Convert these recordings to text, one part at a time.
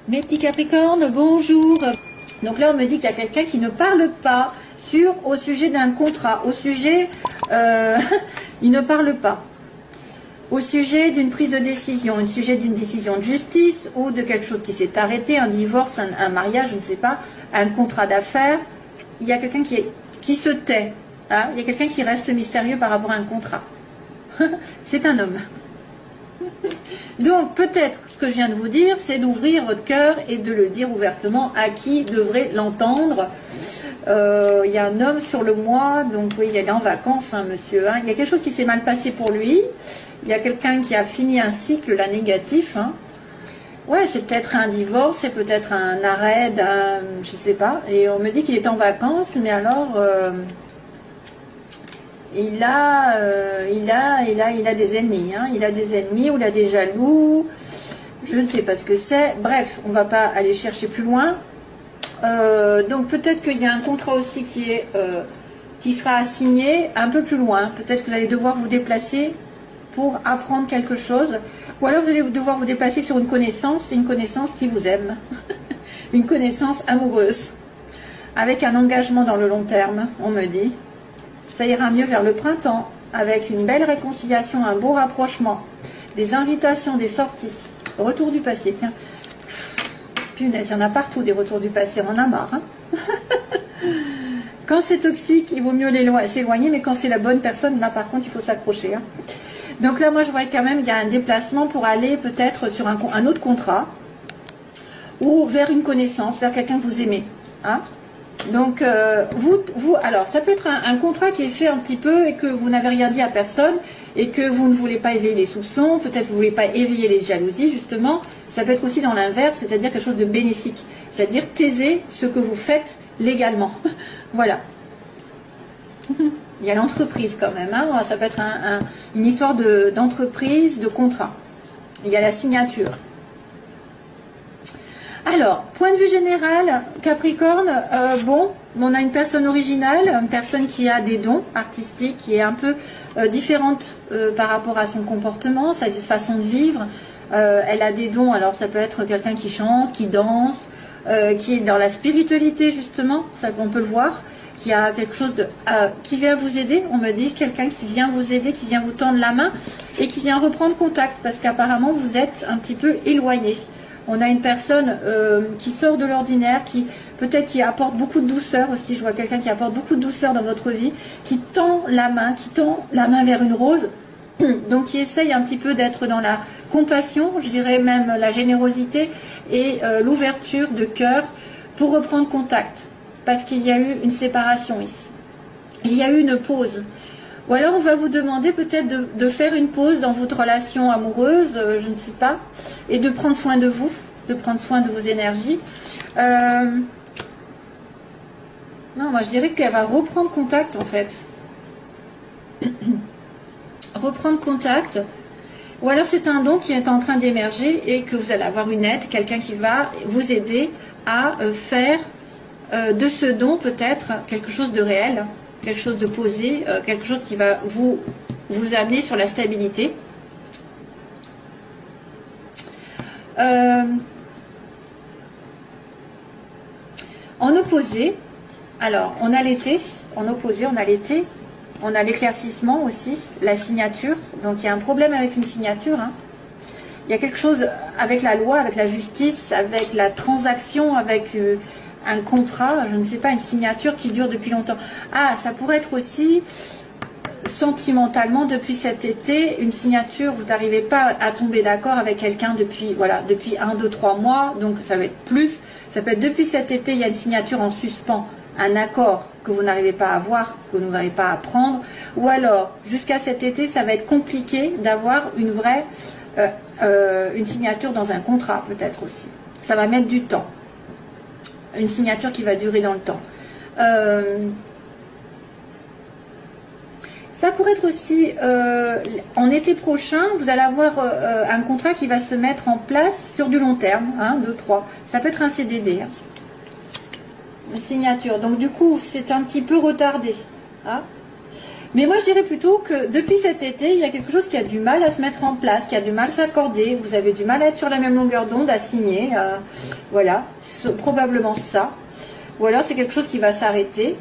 Mes petits Capricornes, bonjour. Donc là, on me dit qu'il y a quelqu'un qui ne parle pas au sujet d'un contrat, au sujet, il ne parle pas, au sujet d'une prise de décision, au sujet d'une décision de justice ou de quelque chose qui s'est arrêté, un divorce, un mariage, je ne sais pas, un contrat d'affaires. Il y a quelqu'un qui se tait, hein, il y a quelqu'un qui reste mystérieux par rapport à un contrat. C'est un homme. Donc peut-être ce que je viens de vous dire, c'est d'ouvrir votre cœur et de le dire ouvertement à qui devrait l'entendre. Il y a un homme sur le mois, donc oui, il est en vacances, hein, monsieur. Hein. Il y a quelque chose qui s'est mal passé pour lui. Il y a quelqu'un qui a fini un cycle, là, négatif. Hein. Ouais, c'est peut-être un divorce, c'est peut-être un arrêt, je sais pas. Et on me dit qu'il est en vacances, mais alors... il a des ennemis, hein. Il a des ennemis ou il a des jaloux, je ne sais pas ce que c'est. Bref, on ne va pas aller chercher plus loin. Donc peut-être qu'il y a un contrat aussi qui sera assigné un peu plus loin. Peut-être que vous allez devoir vous déplacer pour apprendre quelque chose. Ou alors vous allez devoir vous déplacer sur une connaissance qui vous aime. Une connaissance amoureuse. Avec un engagement dans le long terme, on me dit. Ça ira mieux vers le printemps, avec une belle réconciliation, un beau rapprochement, des invitations, des sorties, retour du passé, tiens. Punaise, il y en a partout des retours du passé, on en a marre. Hein. Quand c'est toxique, il vaut mieux s'éloigner, mais quand c'est la bonne personne, là par contre, il faut s'accrocher. Hein. Donc là, moi, je vois quand même, il y a un déplacement pour aller peut-être sur un autre contrat, ou vers une connaissance, vers quelqu'un que vous aimez. Hein. Donc, alors, ça peut être un contrat qui est fait un petit peu et que vous n'avez rien dit à personne et que vous ne voulez pas éveiller les soupçons, peut-être que vous ne voulez pas éveiller les jalousies, justement. Ça peut être aussi dans l'inverse, c'est-à-dire quelque chose de bénéfique, c'est-à-dire taiser ce que vous faites légalement. Voilà. Il y a l'entreprise quand même, hein. Ça peut être une histoire d'entreprise, de contrat. Il y a la signature. Alors, point de vue général, Capricorne, bon, on a une personne originale, une personne qui a des dons artistiques, qui est un peu différente par rapport à son comportement, sa façon de vivre. Elle a des dons, alors ça peut être quelqu'un qui chante, qui danse, qui est dans la spiritualité justement, ça on peut le voir, qui a quelque chose qui vient vous aider, on me dit, quelqu'un qui vient vous aider, qui vient vous tendre la main et qui vient reprendre contact, parce qu'apparemment vous êtes un petit peu éloigné. On a une personne qui sort de l'ordinaire, qui peut-être qui apporte beaucoup de douceur aussi. Je vois quelqu'un qui apporte beaucoup de douceur dans votre vie, qui tend la main vers une rose. Donc qui essaye un petit peu d'être dans la compassion, je dirais même la générosité et l'ouverture de cœur pour reprendre contact. Parce qu'il y a eu une séparation ici. Il y a eu une pause. Ou alors on va vous demander peut-être de faire une pause dans votre relation amoureuse, je ne sais pas, et de prendre soin de vous, de prendre soin de vos énergies. Non, moi je dirais qu'elle va reprendre contact en fait. Reprendre contact. Ou alors c'est un don qui est en train d'émerger et que vous allez avoir une aide, quelqu'un qui va vous aider à faire de ce don peut-être quelque chose de réel. Quelque chose de posé, quelque chose qui va vous amener sur la stabilité. En opposé, alors on a l'été, en opposé on a l'été, on a l'éclaircissement aussi, la signature, donc il y a un problème avec une signature, hein. Il y a quelque chose avec la loi, avec la justice, avec la transaction, avec... un contrat, je ne sais pas, une signature qui dure depuis longtemps. Ah, ça pourrait être aussi sentimentalement depuis cet été, une signature, vous n'arrivez pas à tomber d'accord avec quelqu'un depuis 1, 2, 3 mois, donc ça va être plus, ça peut être depuis cet été, il y a une signature en suspens, un accord que vous n'arrivez pas à avoir, que vous n'arrivez pas à prendre, ou alors jusqu'à cet été, ça va être compliqué d'avoir une vraie, une signature dans un contrat peut-être aussi. Ça va mettre du temps. Une signature qui va durer dans le temps. Ça pourrait être aussi, en été prochain, vous allez avoir un contrat qui va se mettre en place sur du long terme, 1, 2, 3. Ça peut être un CDD. Hein. Une signature. Donc du coup, c'est un petit peu retardé. Hein. Mais moi, je dirais plutôt que depuis cet été, il y a quelque chose qui a du mal à se mettre en place, qui a du mal à s'accorder. Vous avez du mal à être sur la même longueur d'onde, à signer. Voilà, c'est probablement ça. Ou alors, c'est quelque chose qui va s'arrêter.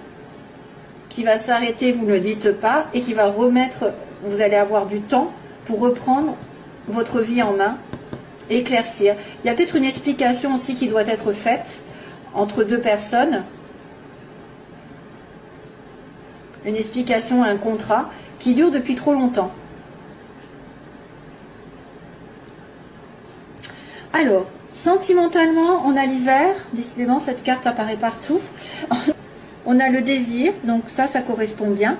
Qui va s'arrêter, vous ne le dites pas, et qui va remettre, vous allez avoir du temps pour reprendre votre vie en main, éclaircir. Il y a peut-être une explication aussi qui doit être faite entre deux personnes. Une explication, un contrat qui dure depuis trop longtemps. Alors, sentimentalement, on a l'hiver. Décidément, cette carte apparaît partout. On a le désir, donc ça correspond bien.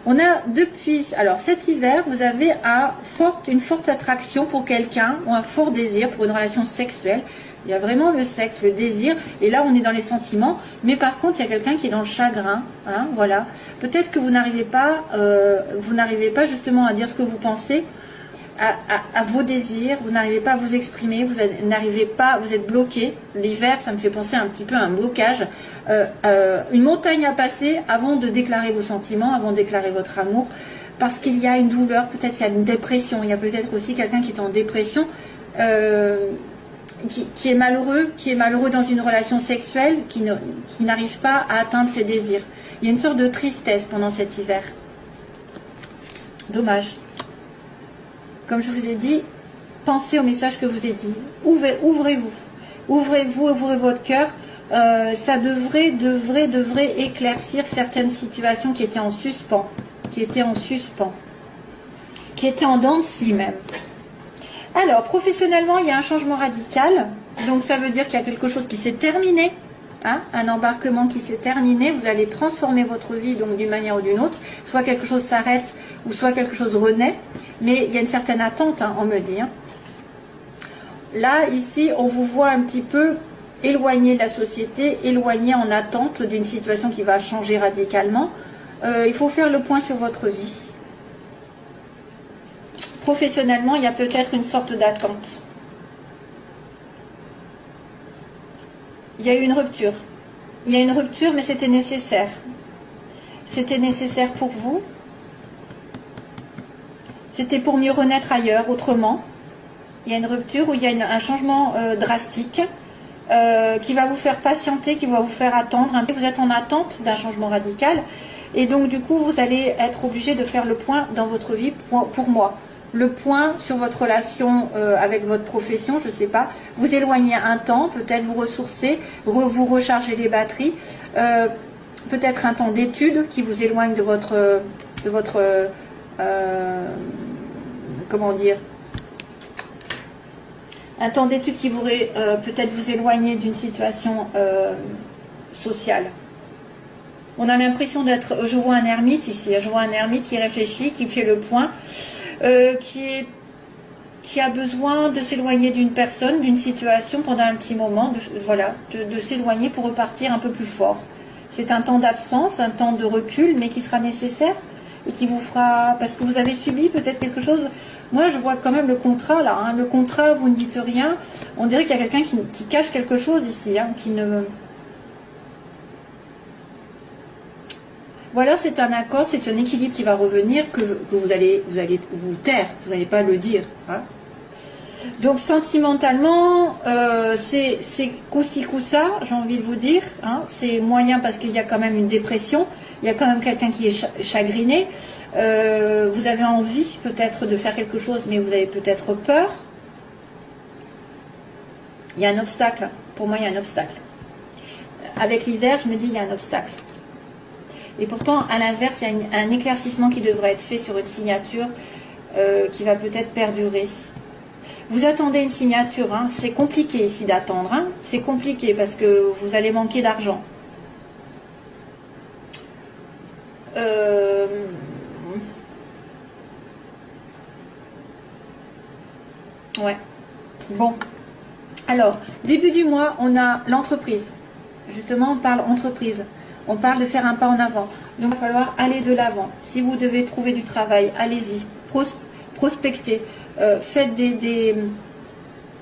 On a depuis, alors cet hiver, vous avez une forte attraction pour quelqu'un ou un fort désir pour une relation sexuelle. Il y a vraiment le sexe, le désir, et là on est dans les sentiments, mais par contre il y a quelqu'un qui est dans le chagrin, hein, voilà. Peut-être que vous n'arrivez pas justement à dire ce que vous pensez, à vos désirs, vous n'arrivez pas à vous exprimer, vous êtes bloqué. L'hiver, ça me fait penser un petit peu à un blocage, une montagne à passer avant de déclarer vos sentiments, avant de déclarer votre amour, parce qu'il y a une douleur, peut-être il y a une dépression, il y a peut-être aussi quelqu'un qui est en dépression, qui est malheureux dans une relation sexuelle, qui n'arrive pas à atteindre ses désirs. Il y a une sorte de tristesse pendant cet hiver. Dommage. Comme je vous ai dit, pensez au message que je vous ai dit. Ouvrez-vous. Ouvrez-vous, ouvrez votre cœur. Ça devrait éclaircir certaines situations qui étaient en suspens. Qui étaient en dents de scie même. Alors, professionnellement, il y a un changement radical. Donc, ça veut dire qu'il y a quelque chose qui s'est terminé. Hein, un embarquement qui s'est terminé. Vous allez transformer votre vie donc d'une manière ou d'une autre. Soit quelque chose s'arrête ou soit quelque chose renaît. Mais il y a une certaine attente, hein, on me dit. Hein. Là, ici, on vous voit un petit peu éloigné de la société, éloigné en attente d'une situation qui va changer radicalement. Il faut faire le point sur votre vie. Professionnellement, il y a peut-être une sorte d'attente. Il y a eu une rupture. Il y a une rupture, mais c'était nécessaire. C'était nécessaire pour vous. C'était pour mieux renaître ailleurs, autrement. Il y a une rupture où il y a un changement drastique qui va vous faire patienter, qui va vous faire attendre. Vous êtes en attente d'un changement radical. Et donc, du coup, vous allez être obligé de faire le point dans votre vie, pour moi. Le point sur votre relation avec votre profession, je ne sais pas. Vous éloignez un temps, peut-être vous ressourcer, vous recharger les batteries. Peut-être un temps d'étude qui vous éloigne de votre comment dire, un temps d'étude qui pourrait peut-être vous éloigner d'une situation sociale. On a l'impression d'être, je vois un ermite ici, je vois un ermite qui réfléchit, qui fait le point, qui a besoin de s'éloigner d'une personne, d'une situation pendant un petit moment, de s'éloigner pour repartir un peu plus fort. C'est un temps d'absence, un temps de recul, mais qui sera nécessaire et qui vous fera, parce que vous avez subi peut-être quelque chose. Moi, je vois quand même le contrat là. Hein. Le contrat, vous ne dites rien. On dirait qu'il y a quelqu'un qui cache quelque chose ici, hein, qui ne. Voilà, c'est un accord, c'est un équilibre qui va revenir, que vous allez vous taire, vous n'allez pas le dire. Hein. Donc sentimentalement, c'est coup-ci coup-ça, j'ai envie de vous dire. Hein. C'est moyen parce qu'il y a quand même une dépression, il y a quand même quelqu'un qui est chagriné. Vous avez envie peut-être de faire quelque chose, mais vous avez peut-être peur. Il y a un obstacle, pour moi il y a un obstacle. Avec l'hiver, je me dis il y a un obstacle. Et pourtant, à l'inverse, il y a un éclaircissement qui devrait être fait sur une signature qui va peut-être perdurer. Vous attendez une signature, hein. C'est compliqué ici d'attendre. Hein. C'est compliqué parce que vous allez manquer d'argent. Ouais. Bon. Alors, début du mois, on a l'entreprise. Justement, on parle entreprise. On parle de faire un pas en avant. Donc, il va falloir aller de l'avant. Si vous devez trouver du travail, allez-y. Prospectez. Faites des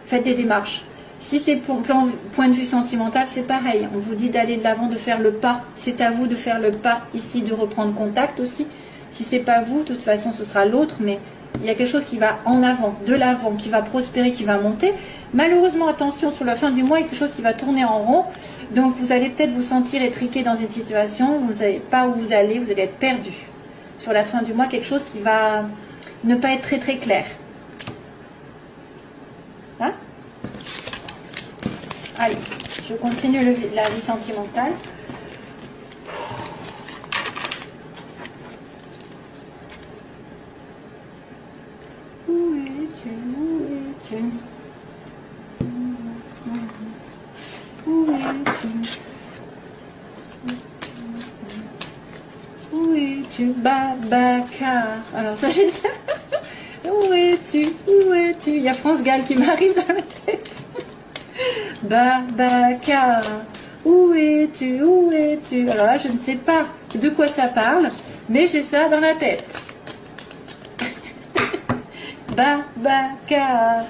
démarches. Si c'est point de vue sentimental, c'est pareil. On vous dit d'aller de l'avant, de faire le pas. C'est à vous de faire le pas ici, de reprendre contact aussi. Si c'est pas vous, de toute façon, ce sera l'autre, mais il y a quelque chose qui va en avant, de l'avant, qui va prospérer, qui va monter. Malheureusement, attention, sur la fin du mois, il y a quelque chose qui va tourner en rond. Donc, vous allez peut-être vous sentir étriqué dans une situation, vous ne savez pas où vous allez être perdu. Sur la fin du mois, quelque chose qui va ne pas être très très clair. Hein? Allez, je continue la vie sentimentale. Où es-tu? Où es-tu? Où es-tu? Où es-tu, Babacar? Alors ça, j'ai ça. Où es-tu? Où es-tu? Il y a France Gall qui m'arrive dans la tête. Babacar, où es-tu? Où es-tu? Alors là, je ne sais pas de quoi ça parle, mais j'ai ça dans la tête. Babacar,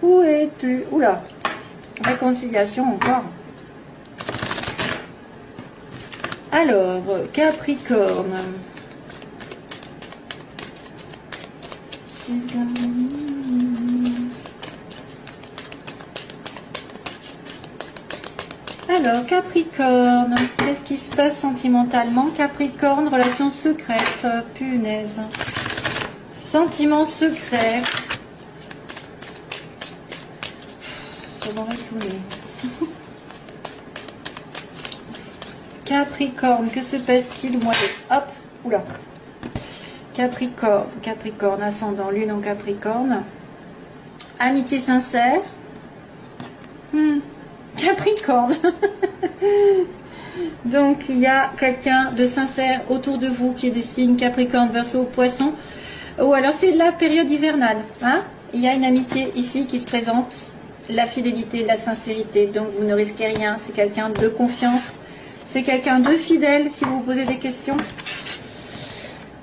où es-tu? Oula, réconciliation encore. Alors, Capricorne. Alors, Capricorne, qu'est-ce qui se passe sentimentalement? Capricorne, relation secrète, punaise. Sentiment secret. Ça va retourner. Capricorne, que se passe-t-il au mois de... Hop, oula. Capricorne, Capricorne, ascendant, lune en Capricorne. Amitié sincère. Capricorne. Donc, il y a quelqu'un de sincère autour de vous qui est du signe Capricorne, Verseau, Poisson. Ou alors, c'est la période hivernale. Hein? Il y a une amitié ici qui se présente. La fidélité, la sincérité. Donc, vous ne risquez rien. C'est quelqu'un de confiance. C'est quelqu'un de fidèle, si vous vous posez des questions.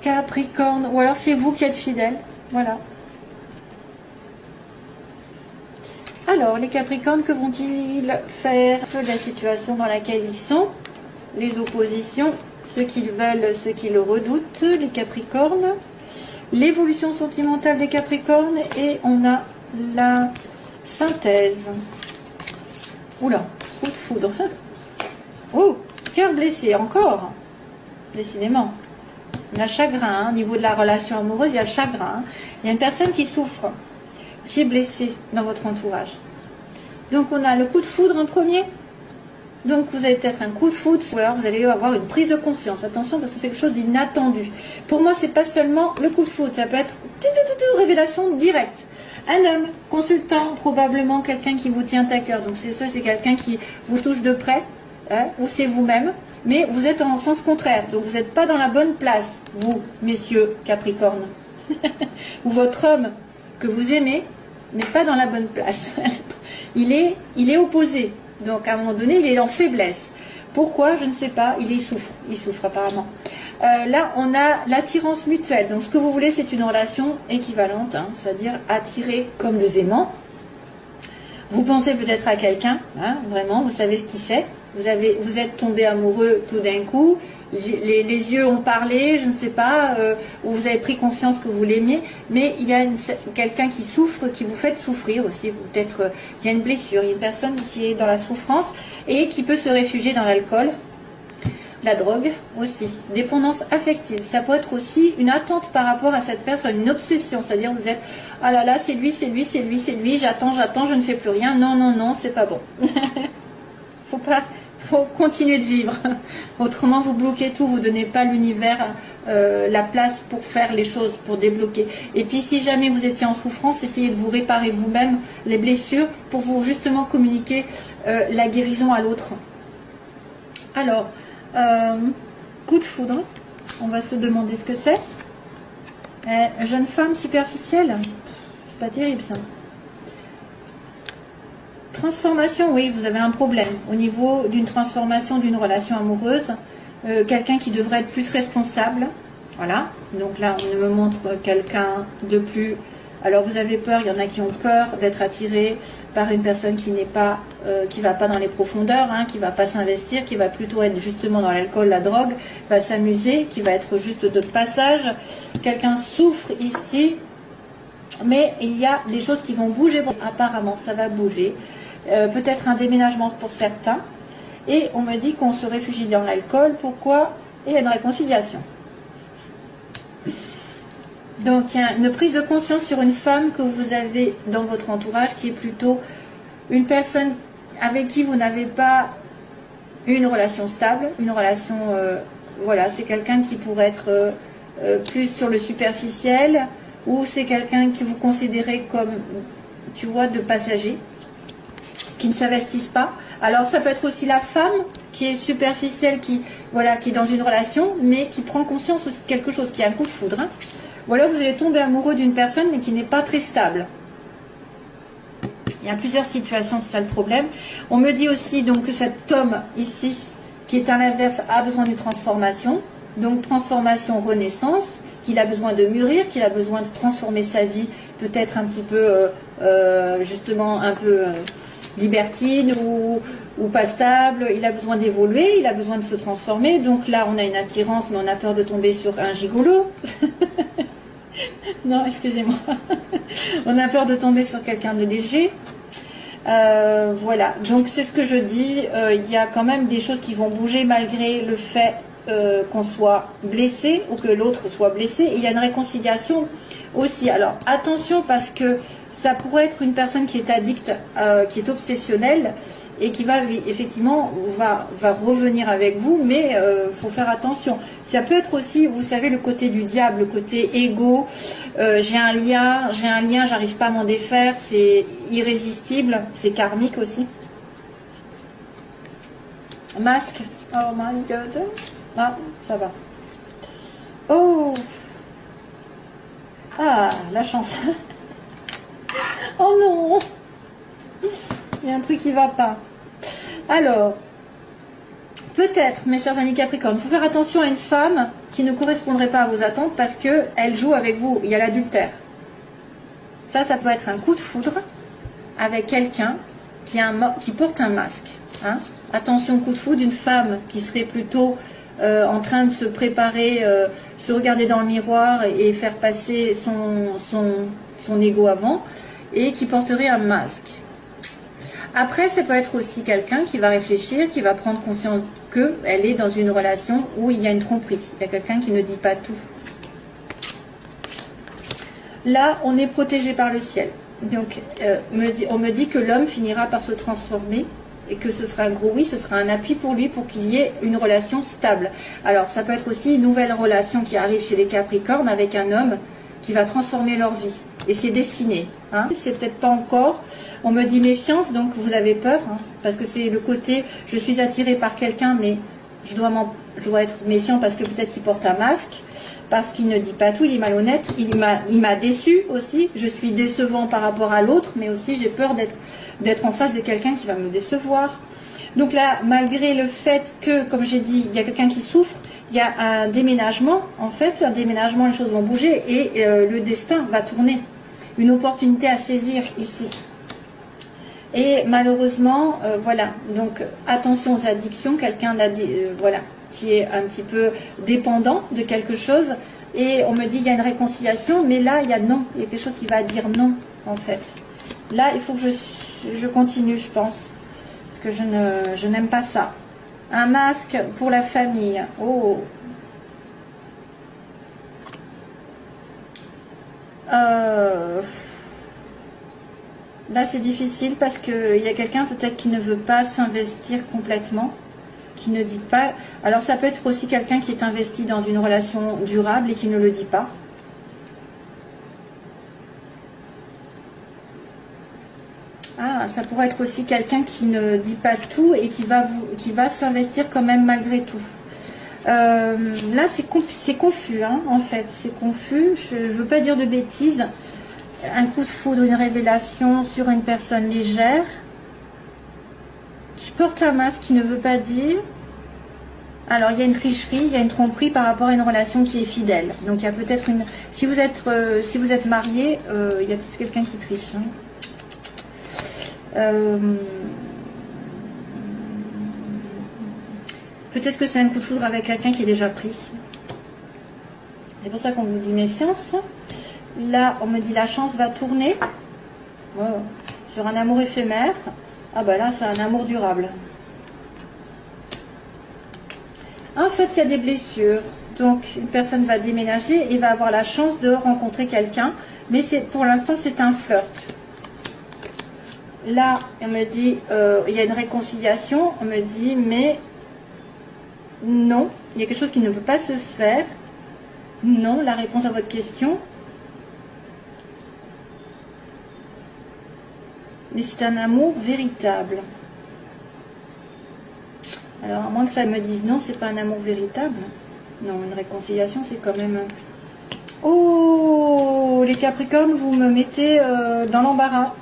Capricorne. Ou alors, c'est vous qui êtes fidèle. Voilà. Alors, les Capricornes, que vont-ils faire de la situation dans laquelle ils sont? Les oppositions, ceux qu'ils veulent, ceux qui le redoutent, les Capricornes. L'évolution sentimentale des Capricornes. Et on a la synthèse. Oula, coup de foudre. Oh, cœur blessé, encore. Décidément. Il y a chagrin, hein. Au niveau de la relation amoureuse, il y a chagrin. Hein. Il y a une personne qui souffre, qui est blessée dans votre entourage. Donc on a le coup de foudre en premier. Donc vous avez peut-être un coup de foudre, ou alors vous allez avoir une prise de conscience. Attention, parce que c'est quelque chose d'inattendu. Pour moi, c'est pas seulement le coup de foudre, ça peut être révélation directe. Un homme, consultant, probablement quelqu'un qui vous tient à cœur. Donc c'est ça, c'est quelqu'un qui vous touche de près, hein, ou c'est vous-même. Mais vous êtes en sens contraire, donc vous n'êtes pas dans la bonne place, vous, messieurs Capricorne. Ou votre homme que vous aimez n'est pas dans la bonne place. Il est opposé, donc à un moment donné, il est en faiblesse. Pourquoi? Je ne sais pas, il souffre apparemment. Là, on a l'attirance mutuelle, donc ce que vous voulez, c'est une relation équivalente, hein, c'est-à-dire attirée comme deux aimants. Vous pensez peut-être à quelqu'un, hein, vraiment, vous savez ce qu'il c'est. Vous êtes tombé amoureux tout d'un coup, les yeux ont parlé, je ne sais pas, ou vous avez pris conscience que vous l'aimiez, mais il y a quelqu'un qui souffre, qui vous fait souffrir aussi. Peut-être il y a une blessure, il y a une personne qui est dans la souffrance et qui peut se réfugier dans l'alcool, la drogue aussi, dépendance affective. Ça peut être aussi une attente par rapport à cette personne, une obsession, c'est-à-dire vous êtes, ah là là, c'est lui, c'est lui, c'est lui, c'est lui, j'attends, je ne fais plus rien, non, non, non, c'est pas bon. Faut continuer de vivre. Autrement, vous bloquez tout, vous ne donnez pas à l'univers la place pour faire les choses, pour débloquer. Et puis, si jamais vous étiez en souffrance, essayez de vous réparer vous-même les blessures pour vous justement communiquer la guérison à l'autre. Alors, coup de foudre, on va se demander ce que c'est. Jeune femme superficielle, c'est pas terrible ça. Transformation, oui, vous avez un problème au niveau d'une transformation d'une relation amoureuse. Quelqu'un qui devrait être plus responsable. Voilà. Donc là, on me montre quelqu'un de plus Alors vous avez peur, il y en a qui ont peur d'être attirés par une personne qui n'est pas, qui va pas dans les profondeurs, hein, qui va pas s'investir, qui va plutôt être justement dans l'alcool, la drogue, va s'amuser, qui va être juste de passage. Quelqu'un souffre ici, mais il y a des choses qui vont bouger. Bon, apparemment, ça va bouger. Peut-être un déménagement pour certains. Et on me dit qu'on se réfugie dans l'alcool. Pourquoi? Et il y a une réconciliation. Donc, il y a une prise de conscience sur une femme que vous avez dans votre entourage qui est plutôt une personne avec qui vous n'avez pas une relation stable, une relation, voilà, c'est quelqu'un qui pourrait être plus sur le superficiel, ou c'est quelqu'un que vous considérez comme, tu vois, de passager, qui ne s'investissent pas. Alors, ça peut être aussi la femme qui est superficielle, qui, voilà, qui est dans une relation, mais qui prend conscience aussi de quelque chose, qui a un coup de foudre, hein. Ou alors vous allez tomber amoureux d'une personne mais qui n'est pas très stable. Il y a plusieurs situations, c'est ça le problème. On me dit aussi donc que cet homme ici, qui est à l'inverse, a besoin d'une transformation. Donc transformation, renaissance, qu'il a besoin de mûrir, qu'il a besoin de transformer sa vie, peut-être un petit peu, justement, un peu libertine ou pas stable. Il a besoin d'évoluer, il a besoin de se transformer. Donc là, on a une attirance, mais on a peur de tomber sur un gigolo. Non, excusez-moi. On a peur de tomber sur quelqu'un de léger. Voilà, donc c'est ce que je dis. Il y a quand même des choses qui vont bouger malgré le fait qu'on soit blessé ou que l'autre soit blessé. Et il y a une réconciliation aussi. Alors attention, parce que ça pourrait être une personne qui est addicte, qui est obsessionnelle et qui va effectivement va revenir avec vous, mais faut faire attention. Ça peut être aussi, vous savez, le côté du diable, le côté égo. J'ai un lien, j'arrive pas à m'en défaire, c'est irrésistible, c'est karmique aussi. Masque. Oh my god. Ah, ça va. Oh. Ah, la chance. Oh non. Il y a un truc qui va pas. Alors, peut-être, mes chers amis Capricorne, il faut faire attention à une femme qui ne correspondrait pas à vos attentes parce qu'elle joue avec vous. Il y a l'adultère. Ça peut être un coup de foudre avec quelqu'un qui porte un masque. Hein. Attention, coup de foudre d'une femme qui serait plutôt en train de se préparer, se regarder dans le miroir et faire passer son ego avant, et qui porterait un masque. Après, ça peut être aussi quelqu'un qui va réfléchir, qui va prendre conscience qu'elle est dans une relation où il y a une tromperie. Il y a quelqu'un qui ne dit pas tout. Là, on est protégé par le ciel. Donc, on me dit que l'homme finira par se transformer et que ce sera un gros oui, ce sera un appui pour lui pour qu'il y ait une relation stable. Alors, ça peut être aussi une nouvelle relation qui arrive chez les Capricornes avec un homme qui va transformer leur vie. Et c'est destiné. Hein. C'est peut-être pas encore. On me dit méfiance, donc vous avez peur. Hein, parce que c'est le côté, je suis attirée par quelqu'un, mais je dois être méfiant parce que peut-être il porte un masque, parce qu'il ne dit pas tout, il est malhonnête, il m'a déçu aussi. Je suis décevant par rapport à l'autre, mais aussi j'ai peur d'être en face de quelqu'un qui va me décevoir. Donc là, malgré le fait que, comme j'ai dit, il y a quelqu'un qui souffre, il y a un déménagement, en fait, un déménagement, les choses vont bouger et le destin va tourner. Une opportunité à saisir ici. Et malheureusement, voilà, donc attention aux addictions, quelqu'un voilà, qui est un petit peu dépendant de quelque chose, et on me dit il y a une réconciliation, mais là il y a non, il y a quelque chose qui va dire non, en fait. Là, il faut que je continue, je pense, parce que je n'aime pas ça. Un masque pour la famille. Oh. Là, c'est difficile parce qu'il y a quelqu'un peut-être qui ne veut pas s'investir complètement, qui ne dit pas. Alors, ça peut être aussi quelqu'un qui est investi dans une relation durable et qui ne le dit pas. Ah, ça pourrait être aussi quelqu'un qui ne dit pas tout et qui va s'investir quand même malgré tout. Là, c'est confus, hein, en fait. C'est confus. Je ne veux pas dire de bêtises. Un coup de foudre, une révélation sur une personne légère qui porte un masque, qui ne veut pas dire. Alors, il y a une tricherie, il y a une tromperie par rapport à une relation qui est fidèle. Donc, il y a peut-être une... Si vous êtes marié, il y a peut-être quelqu'un qui triche. Hein. Peut-être que c'est un coup de foudre avec quelqu'un qui est déjà pris. C'est pour ça qu'on vous dit méfiance. Là, on me dit la chance va tourner. Oh, sur un amour éphémère. Ah bah là, c'est un amour durable. En fait, il y a des blessures. Donc, une personne va déménager et va avoir la chance de rencontrer quelqu'un. Mais pour l'instant, c'est un flirt. Là, on me dit, il y a une réconciliation. On me dit, mais non, il y a quelque chose qui ne peut pas se faire. Non, la réponse à votre question. Mais c'est un amour véritable. Alors, à moins que ça me dise non, c'est pas un amour véritable. Non, une réconciliation, c'est quand même... Oh, les Capricornes, vous me mettez dans l'embarras.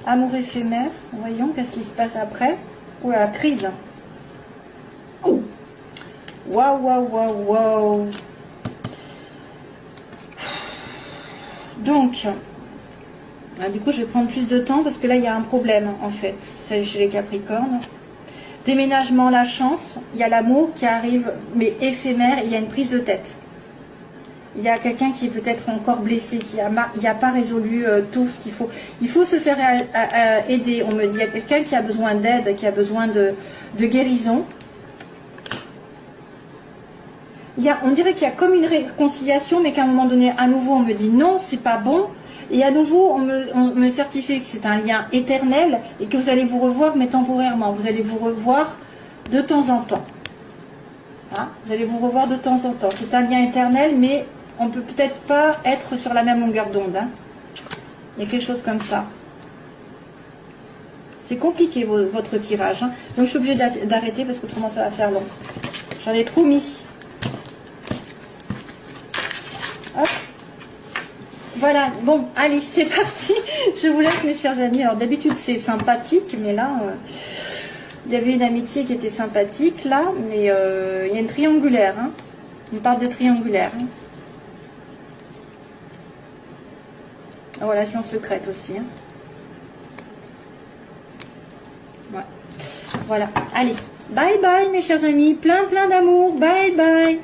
Amour éphémère. Voyons, qu'est-ce qui se passe après. Ou la crise. Oh. Waouh, waouh, waouh, waouh. Donc... Du coup, je vais prendre plus de temps parce que là, il y a un problème, en fait. C'est chez les Capricornes. Déménagement, la chance. Il y a l'amour qui arrive, mais éphémère. Il y a une prise de tête. Il y a quelqu'un qui est peut-être encore blessé, qui n'a pas résolu tout ce qu'il faut. Il faut se faire aider. On me dit, il y a quelqu'un qui a besoin d'aide, qui a besoin de guérison. On dirait qu'il y a comme une réconciliation, mais qu'à un moment donné, à nouveau, on me dit non, c'est pas bon. Et à nouveau, on me certifie que c'est un lien éternel et que vous allez vous revoir, mais temporairement. Vous allez vous revoir de temps en temps. Hein, vous allez vous revoir de temps en temps. C'est un lien éternel, mais on ne peut peut-être pas être sur la même longueur d'onde. Hein. Il y a quelque chose comme ça. C'est compliqué, votre tirage. Hein. Donc, je suis obligée d'arrêter parce que autrement, ça va faire long. J'en ai trop mis. Hop. Voilà, bon, allez, c'est parti. Je vous laisse, mes chers amis. Alors, d'habitude, c'est sympathique, mais là, il y avait une amitié qui était sympathique, là, mais il y a une triangulaire, hein. Une part de triangulaire. Hein. Une relation secrète aussi. Hein. Ouais. Voilà, allez, bye bye, mes chers amis. Plein d'amour, bye bye.